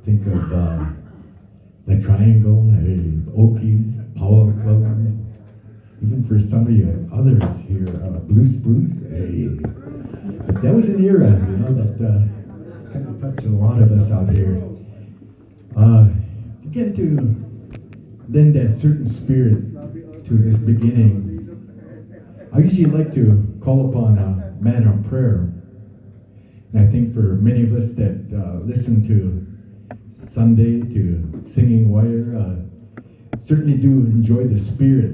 think of the Triangle, Okies, Power Club, even for some of you others here, Blue Spruce. But that was an era, that kind of touched a lot of us out here. Again, to lend that certain spirit to this beginning, I usually like to call upon a man of prayer. And I think for many of us that listen to Sunday, to Singing Wire, certainly do enjoy the spirit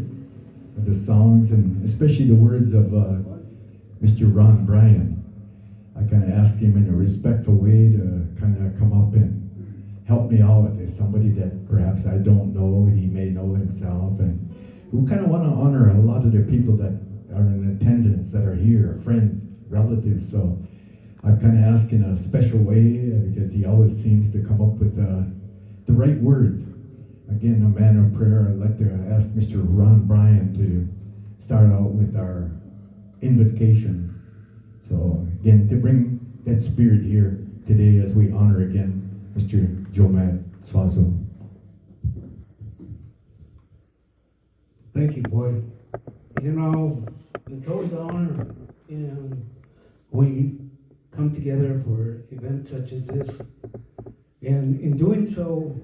of the songs, and especially the words of Mr. Ron Bryan. I kind of asked him in a respectful way to kind of come up and help me out as somebody that perhaps I don't know, he may know himself, and we kind of want to honor a lot of the people that are in attendance, that are here, friends, relatives. So I've kind of asked in a special way because he always seems to come up with the right words. Again, a man of prayer. I'd like to ask Mr. Ron Bryan to start out with our invocation. So again, to bring that spirit here today as we honor again Mr. Jomac SUAZO. Thank you, Boye. It's always an honor when you come together for events such as this. And in doing so,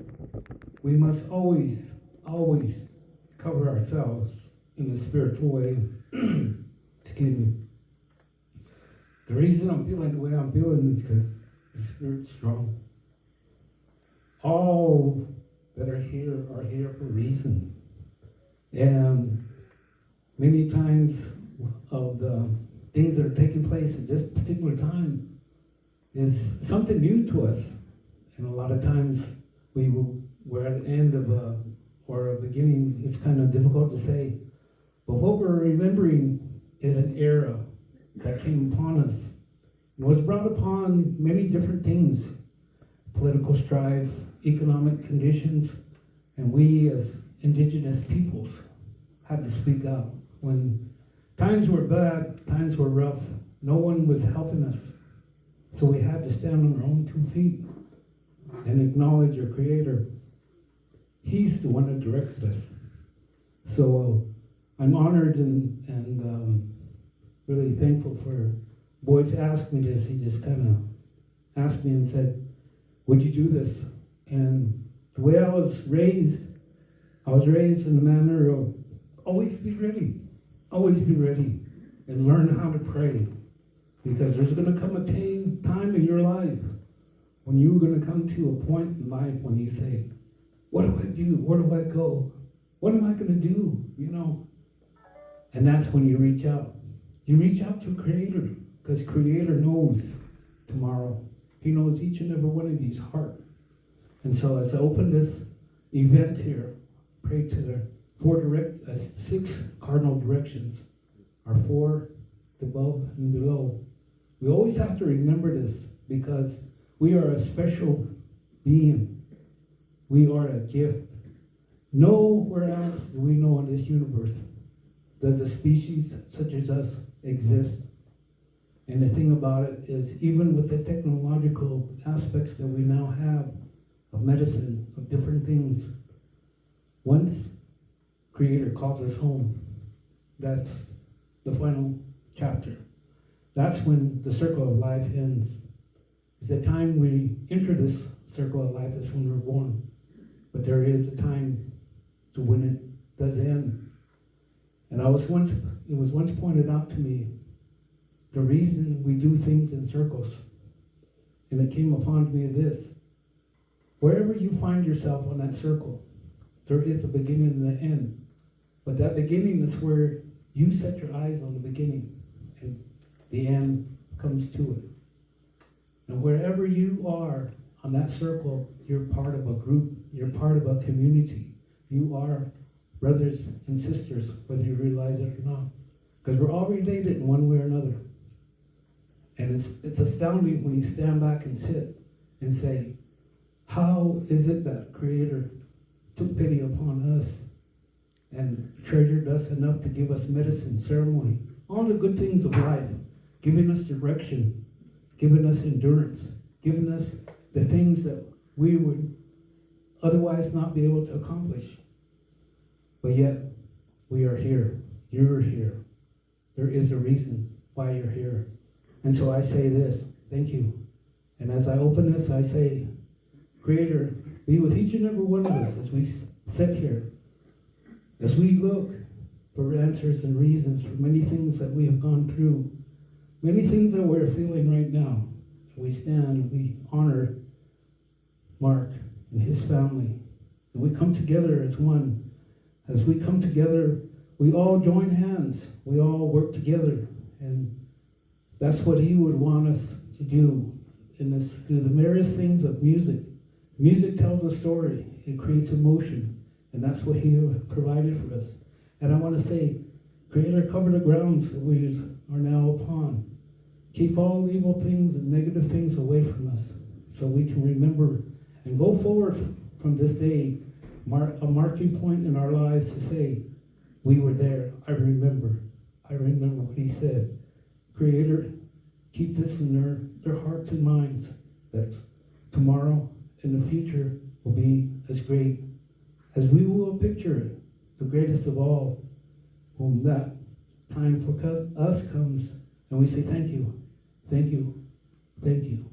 we must always cover ourselves in a spiritual way. Excuse me. The reason I'm feeling the way I'm feeling is because the Spirit's strong. All that are here for a reason. And many times of the things that are taking place at this particular time is something new to us. And a lot of times we're at the end of or a beginning. It's kind of difficult to say. But what we're remembering is an era that came upon us and was brought upon many different things: political strife, economic conditions, and we as Indigenous peoples had to speak out. When times were bad, times were rough, no one was helping us. So we had to stand on our own 2 feet and acknowledge our Creator. He's the one that directed us. So I'm honored and really thankful for Boye to ask me this. He just kind of asked me and said, would you do this? And the way I was raised in the manner of always be ready, and learn how to pray. Because there's going to come a time in your life when you're going to come to a point in life when you say, what do I do? Where do I go? What am I going to do? And that's when you reach out. You reach out to Creator, because Creator knows tomorrow. He knows each and every one of you's heart. And so as I open this event here, pray to the 6 cardinal directions, our 4 above and below. We always have to remember this, because we are a special being. We are a gift. Nowhere else do we know in this universe does a species such as us exist. And the thing about it is, even with the technological aspects that we now have of medicine, of different things, once Creator calls us home, that's the final chapter. That's when the circle of life ends. It's the time we enter this circle of life is when we're born. But there is a time to when it does end. And it was once pointed out to me, the reason we do things in circles. And it came upon me this: wherever you find yourself on that circle, there is a beginning and an end. But that beginning is where you set your eyes on the beginning, and the end comes to it. And wherever you are on that circle, you're part of a group, you're part of a community. You are brothers and sisters, whether you realize it or not. Because we're all related in one way or another. And it's astounding when you stand back and sit and say, how is it that Creator took pity upon us and treasured us enough to give us medicine, ceremony, all the good things of life, giving us direction, giving us endurance, giving us the things that we would otherwise not be able to accomplish. But yet, we are here. You're here. There is a reason why you're here. And so I say this, thank you. And as I open this, I say, Creator, be with each and every one of us as we sit here, as we look for answers and reasons for many things that we have gone through, many things that we're feeling right now. We stand, we honor Mark and his family, and we come together as one. As we come together, we all join hands, we all work together, and that's what he would want us to do in this, through the various things of music. Music tells a story, it creates emotion, and that's what he provided for us. And I want to say, Creator, cover the grounds that we are now upon. Keep all evil things and negative things away from us, so we can remember and go forward from this day, a marking point in our lives to say, we were there, I remember what he said. Creator, keep this in their hearts and minds, that tomorrow and the future will be as great as we will picture the greatest of all, when that time for us comes, and we say thank you, thank you, thank you.